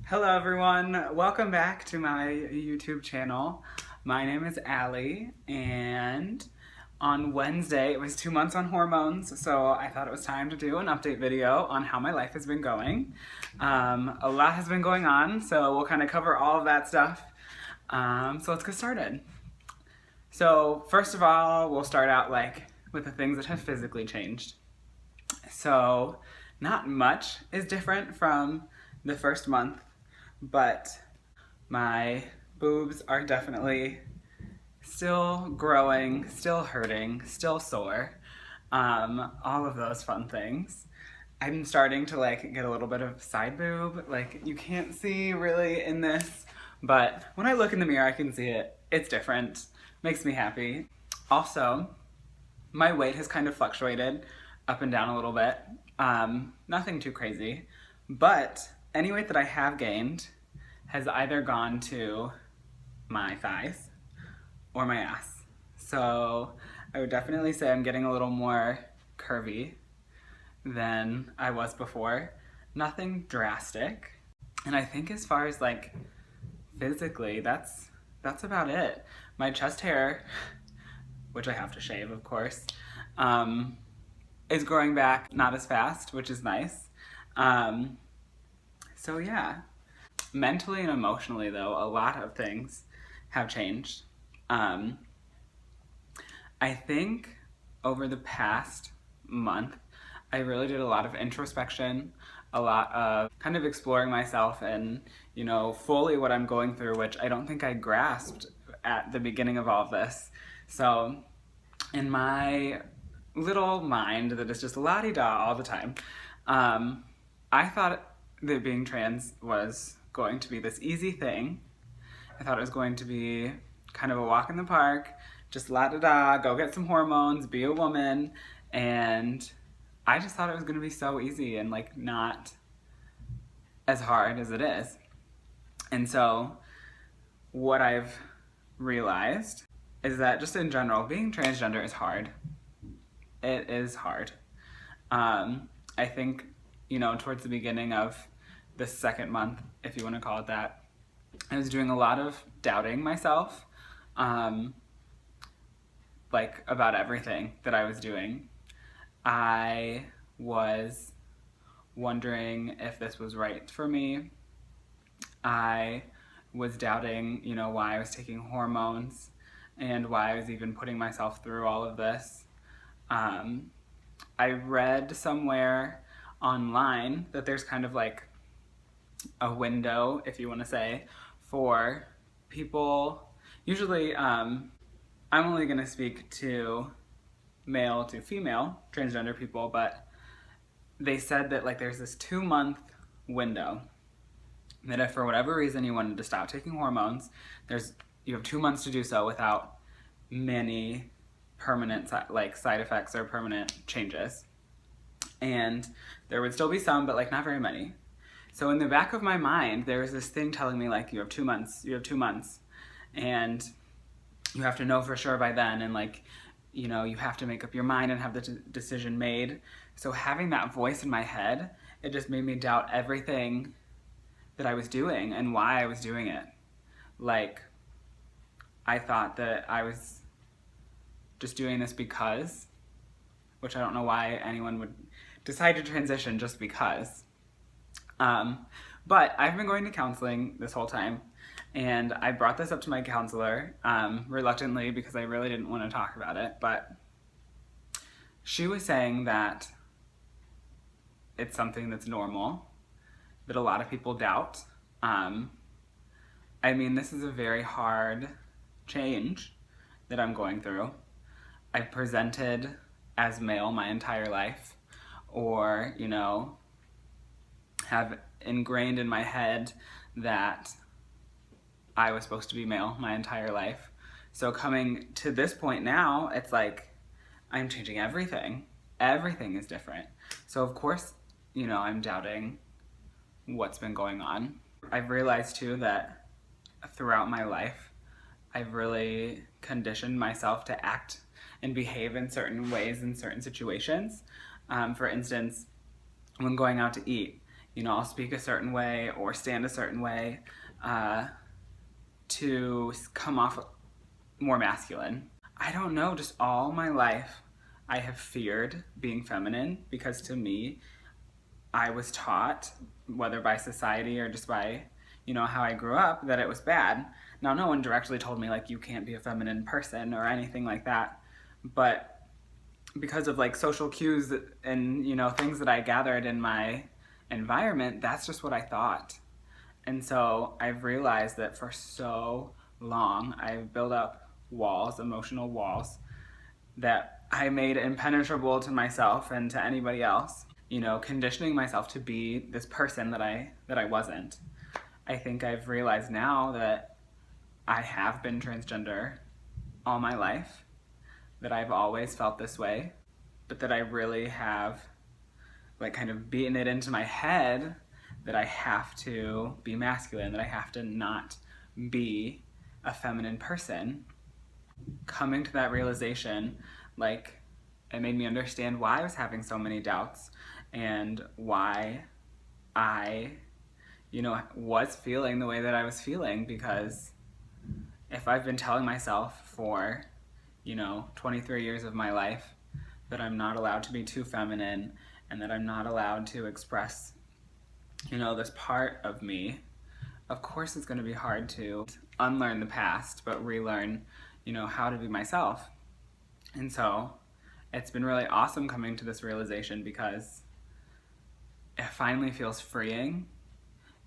Hello everyone, welcome back to my YouTube channel. My name is Allie, and on Wednesday it was 2 months on hormones, so I thought it was time to do an update video on how my life has been going. A lot has been going on, so we'll kind of cover all of that stuff. So let's get started. So first of all, we'll start out with the things that have physically changed. So not much is different from the first month, but my boobs are definitely still growing, still hurting, still sore, all of those fun things. I'm starting to get a little bit of side boob, you can't see really in this, but when I look in the mirror I can see it. It's different, makes me happy. Also, my weight has kind of fluctuated up and down a little bit. Nothing too crazy, but any weight that I have gained has either gone to my thighs or my ass. So I would definitely say I'm getting a little more curvy than I was before. Nothing drastic. And I think as far as physically, that's about it. My chest hair, which I have to shave of course, is growing back not as fast, which is nice. So yeah, mentally and emotionally though, a lot of things have changed. I think over the past month, I really did a lot of introspection, a lot of kind of exploring myself and, fully what I'm going through, which I don't think I grasped at the beginning of all of this. So in my little mind that is just la-di-da all the time, I thought that being trans was going to be this easy thing. I thought it was going to be kind of a walk in the park, just la-da-da, go get some hormones, be a woman, and I just thought it was going to be so easy and not as hard as it is. And so what I've realized is that just in general, being transgender is hard. It is hard. I think, towards the beginning of the second month, if you want to call it that, I was doing a lot of doubting myself, about everything that I was doing. I was wondering if this was right for me. I was doubting, why I was taking hormones and why I was even putting myself through all of this. I read somewhere online that there's kind of a window, if you want to say, for people. Usually, I'm only going to speak to male to female transgender people, but they said that there's this 2-month window that if for whatever reason you wanted to stop taking hormones, you have 2 months to do so without many permanent side effects or permanent changes. And there would still be some, but not very many. So in the back of my mind, there was this thing telling me you have 2 months, and you have to know for sure by then, and you have to make up your mind and have the decision made. So having that voice in my head, it just made me doubt everything that I was doing and why I was doing it. I thought that I was just doing this because, which I don't know why anyone would decide to transition just because. But I've been going to counseling this whole time, and I brought this up to my counselor, reluctantly because I really didn't want to talk about it, but she was saying that it's something that's normal, that a lot of people doubt. This is a very hard change that I'm going through. I've presented as male my entire life, or, have ingrained in my head that I was supposed to be male my entire life. So coming to this point now, it's I'm changing everything. Everything is different. So of course, I'm doubting what's been going on. I've realized too that throughout my life, I've really conditioned myself to act and behave in certain ways in certain situations. For instance, when going out to eat, I'll speak a certain way or stand a certain way to come off more masculine. I don't know, just all my life I have feared being feminine because to me, I was taught, whether by society or just by, how I grew up, that it was bad. Now, no one directly told me, like, you can't be a feminine person or anything like that. But because of, like, social cues and, things that I gathered in my environment, that's just what I thought. And so I've realized that for so long, I've built up walls, emotional walls, that I made impenetrable to myself and to anybody else, conditioning myself to be this person that I wasn't. I think I've realized now that I have been transgender all my life, that I've always felt this way, but that I really have like kind of beaten it into my head that I have to be masculine, that I have to not be a feminine person. Coming to that realization, like, it made me understand why I was having so many doubts and why I, was feeling the way that I was feeling, because if I've been telling myself for, 23 years of my life that I'm not allowed to be too feminine and that I'm not allowed to express, this part of me, of course it's going to be hard to unlearn the past, but relearn, how to be myself. And so it's been really awesome coming to this realization because it finally feels freeing.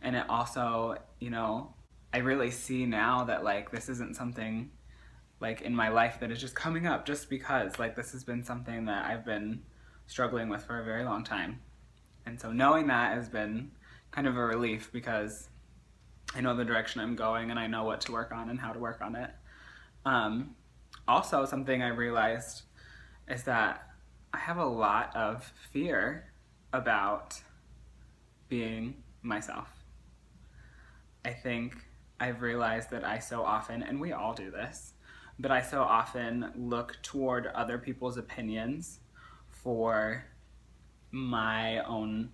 And it also, I really see now that like this isn't something like in my life that is just coming up just because, like, this has been something that I've been struggling with for a very long time. And so knowing that has been kind of a relief because I know the direction I'm going and I know what to work on and how to work on it. Also, something I realized is that I have a lot of fear about being myself. I think I've realized that I so often, and we all do this, but I so often look toward other people's opinions for my own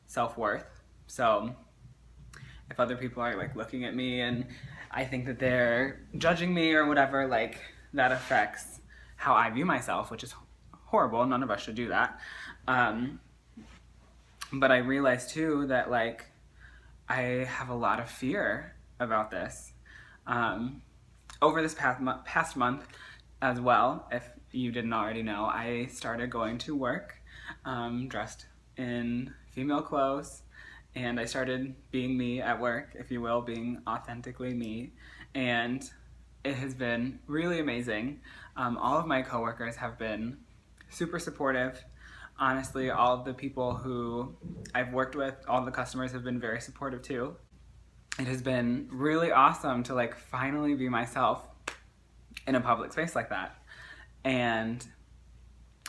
self-worth. So if other people are like looking at me and I think that they're judging me or whatever, like that affects how I view myself, which is horrible. None of us should do that. But I realized too that like I have a lot of fear about this. Over this past month as well, if you didn't already know, I started going to work dressed in female clothes, and I started being me at work, if you will, being authentically me, and it has been really amazing. All of my coworkers have been super supportive. Honestly, all of the people who I've worked with, all the customers have been very supportive too. It has been really awesome to like finally be myself in a public space like that. And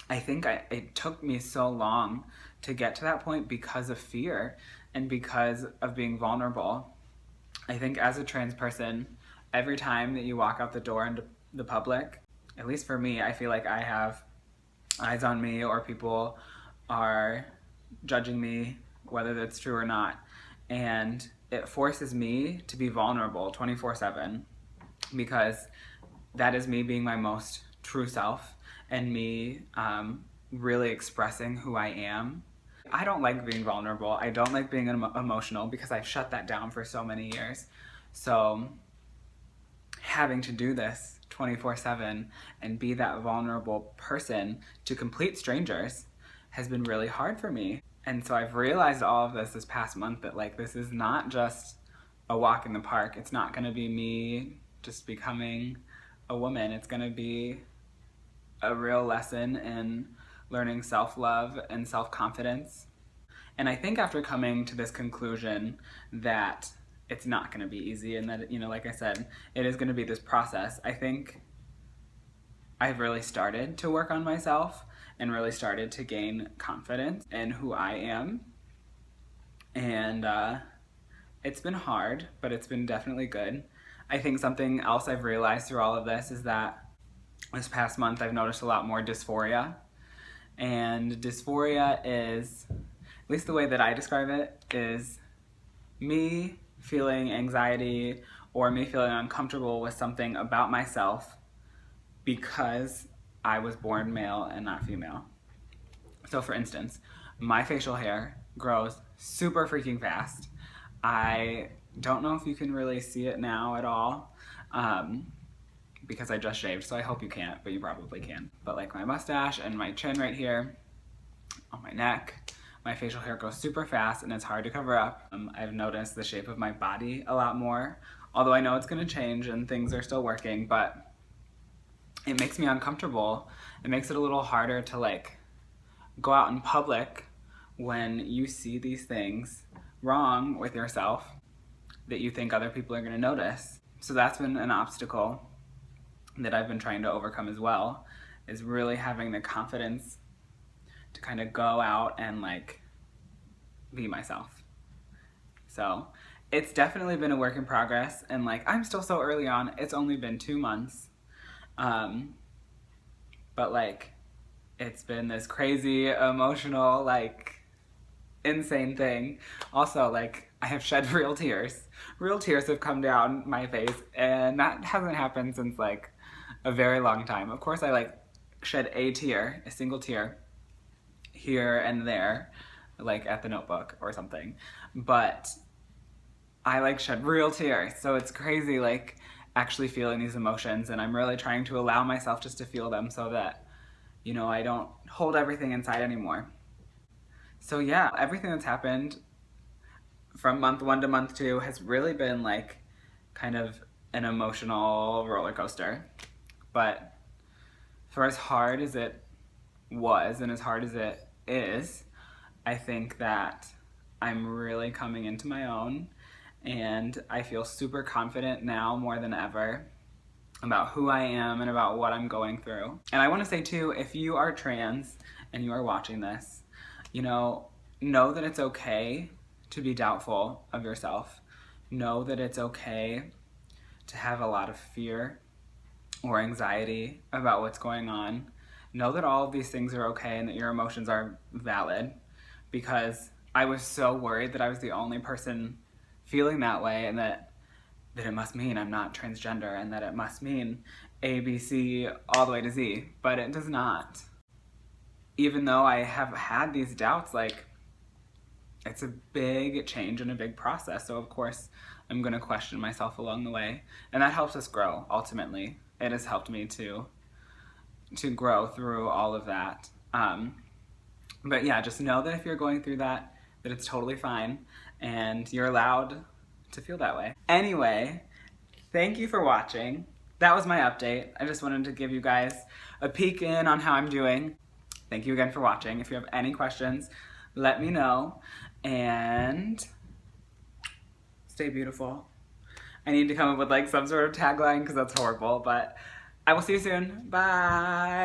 I think it took me so long to get to that point because of fear and because of being vulnerable. I think as a trans person, every time that you walk out the door into the public, at least for me, I feel like I have eyes on me or people are judging me, whether that's true or not. And it forces me to be vulnerable 24/7 because that is me being my most true self and me really expressing who I am. I don't like being vulnerable. I don't like being emotional because I've shut that down for so many years. So having to do this 24/7 and be that vulnerable person to complete strangers has been really hard for me. And so I've realized all of this past month that like this is not just a walk in the park. It's not going to be me just becoming a woman. It's going to be a real lesson in learning self-love and self-confidence. And I think after coming to this conclusion that it's not going to be easy and that, like I said, it is going to be this process, I think I've really started to work on myself and really started to gain confidence in who I am. And it's been hard, but it's been definitely good. I think something else I've realized through all of this is that this past month I've noticed a lot more dysphoria. And dysphoria is least the way that I describe it, is me feeling anxiety or me feeling uncomfortable with something about myself because I was born male and not female. So for instance, my facial hair grows super freaking fast. I don't know if you can really see it now at all, because I just shaved, so I hope you can't, but you probably can. But like my mustache and my chin right here, on my neck, my facial hair grows super fast and it's hard to cover up. I've noticed the shape of my body a lot more, although I know it's gonna change and things are still working, but it makes me uncomfortable. It makes it a little harder to like go out in public when you see these things wrong with yourself that you think other people are gonna notice. So that's been an obstacle that I've been trying to overcome as well, is really having the confidence to kind of go out and like be myself. So it's definitely been a work in progress, and like I'm still so early on. It's only been 2 months, but like it's been this crazy emotional, like insane thing. Also, like I have shed real tears. Real tears have come down my face, and that hasn't happened since like a very long time. Of course I like shed a tear, a single tear here and there, like at the notebook or something, but I like shed real tears. So it's crazy like actually feeling these emotions, and I'm really trying to allow myself just to feel them so that, you know, I don't hold everything inside anymore. So yeah, everything that's happened from month 1 to month 2 has really been like kind of an emotional roller coaster. But for as hard as it was and as hard as it is, I think that I'm really coming into my own, and I feel super confident now more than ever about who I am and about what I'm going through. And I want to say too, if you are trans and you are watching this, you know that it's okay to be doubtful of yourself. Know that it's okay to have a lot of fear or anxiety about what's going on. Know that all of these things are okay and that your emotions are valid, because I was so worried that I was the only person feeling that way, and that it must mean I'm not transgender, and that it must mean A, B, C, all the way to Z, but it does not. Even though I have had these doubts, like, it's a big change and a big process, so of course I'm gonna question myself along the way, and that helps us grow, ultimately. It has helped me to grow through all of that. But yeah, just know that if you're going through that it's totally fine, and you're allowed to feel that way. Anyway, thank you for watching. That was my update. I just wanted to give you guys a peek in on how I'm doing. Thank you again for watching. If you have any questions, let me know, and stay beautiful. I need to come up with like some sort of tagline because that's horrible, but I will see you soon. Bye.